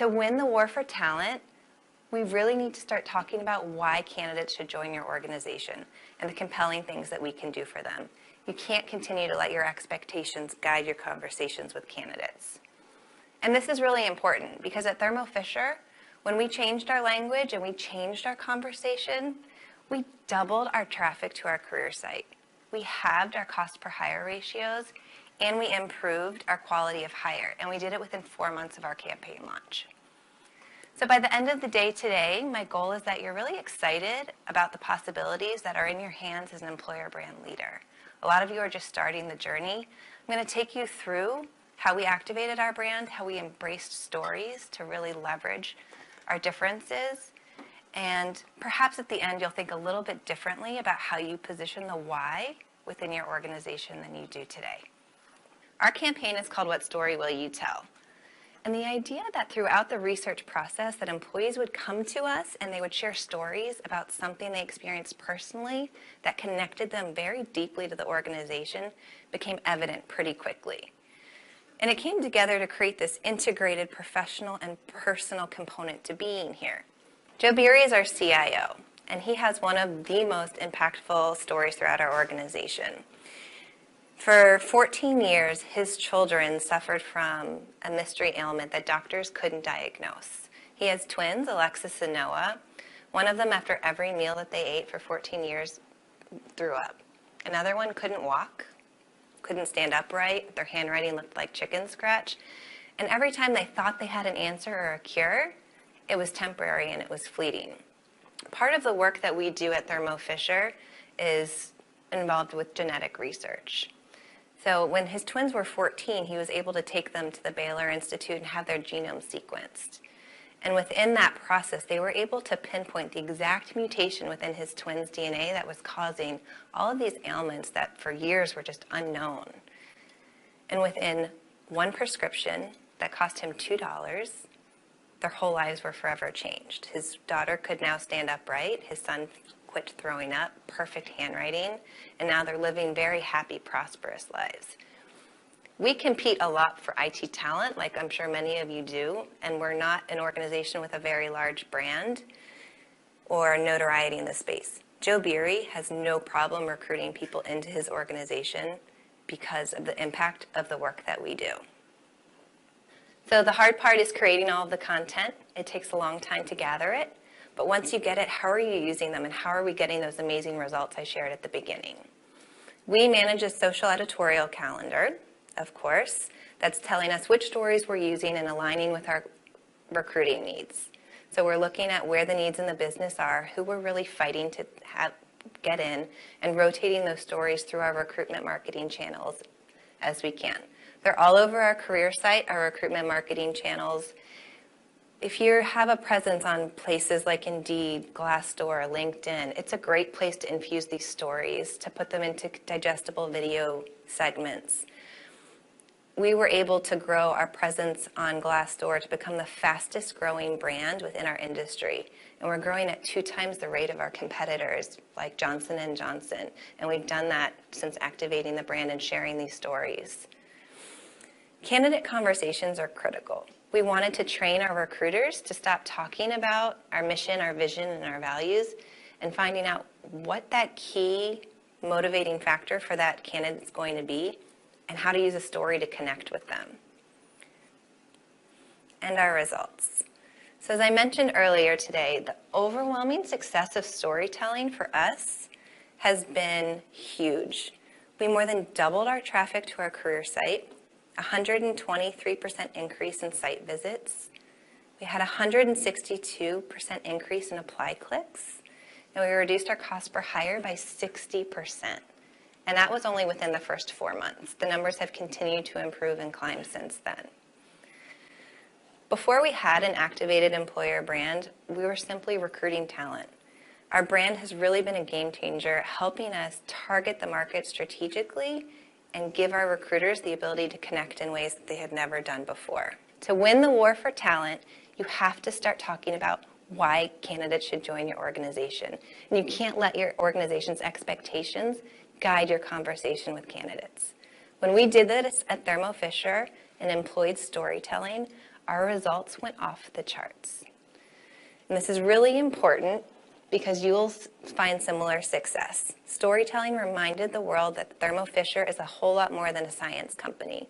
To win the war for talent, we really need to start talking about why candidates should join your organization and the compelling things that we can do for them. You can't continue to let your expectations guide your conversations with candidates. And this is really important because at Thermo Fisher, when we changed our language and we changed our conversation, we doubled our traffic to our career site. We halved our cost per hire ratios, and we improved our quality of hire. And we did it within 4 months of our campaign launch. So by the end of the day today, my goal is that you're really excited about the possibilities that are in your hands as an employer brand leader. A lot of you are just starting the journey. I'm going to take you through how we activated our brand, how we embraced stories to really leverage our differences, and perhaps at the end you'll think a little bit differently about how you position the why within your organization than you do today. Our campaign is called What Story Will You Tell? And the idea that throughout the research process that employees would come to us and they would share stories about something they experienced personally that connected them very deeply to the organization became evident pretty quickly. And it came together to create this integrated professional and personal component to being here. Joe Beery is our CIO, and he has one of the most impactful stories throughout our organization. For 14 years, his children suffered from a mystery ailment that doctors couldn't diagnose. He has twins, Alexis and Noah. One of them, after every meal that they ate for 14 years, threw up. Another one couldn't walk, couldn't stand upright. Their handwriting looked like chicken scratch. And every time they thought they had an answer or a cure, it was temporary and it was fleeting. Part of the work that we do at Thermo Fisher is involved with genetic research. So when his twins were 14, he was able to take them to the Baylor Institute and have their genome sequenced. And within that process, they were able to pinpoint the exact mutation within his twins' DNA that was causing all of these ailments that for years were just unknown. And within one prescription that cost him $2, their whole lives were forever changed. His daughter could now stand upright. His son quit throwing up, perfect handwriting, and now they're living very happy, prosperous lives. We compete a lot for IT talent, like I'm sure many of you do, and we're not an organization with a very large brand or notoriety in the space. Joe Beery has no problem recruiting people into his organization because of the impact of the work that we do. So the hard part is creating all of the content. It takes a long time to gather it. But once you get it, how are you using them and how are we getting those amazing results I shared at the beginning? We manage a social editorial calendar, of course, that's telling us which stories we're using and aligning with our recruiting needs. So we're looking at where the needs in the business are, who we're really fighting to get in, and rotating those stories through our recruitment marketing channels as we can. They're all over our career site, our recruitment marketing channels. If you have a presence on places like Indeed, Glassdoor, LinkedIn, it's a great place to infuse these stories, to put them into digestible video segments. We were able to grow our presence on Glassdoor to become the fastest growing brand within our industry. And we're growing at 2 times the rate of our competitors like Johnson & Johnson. And we've done that since activating the brand and sharing these stories. Candidate conversations are critical. We wanted to train our recruiters to stop talking about our mission, our vision, and our values, and finding out what that key motivating factor for that candidate is going to be, and how to use a story to connect with them. And our results. So as I mentioned earlier today, the overwhelming success of storytelling for us has been huge. We more than doubled our traffic to our career site, 123% increase in site visits. We had a 162% increase in apply clicks, and we reduced our cost per hire by 60%. And that was only within the first 4 months. The numbers have continued to improve and climb since then. Before we had an activated employer brand, we were simply recruiting talent. Our brand has really been a game changer, helping us target the market strategically and give our recruiters the ability to connect in ways that they had never done before. To win the war for talent, you have to start talking about why candidates should join your organization. And you can't let your organization's expectations guide your conversation with candidates. When we did this at Thermo Fisher and employed storytelling, our results went off the charts. And this is really important because you'll find similar success. Storytelling reminded the world that Thermo Fisher is a whole lot more than a science company.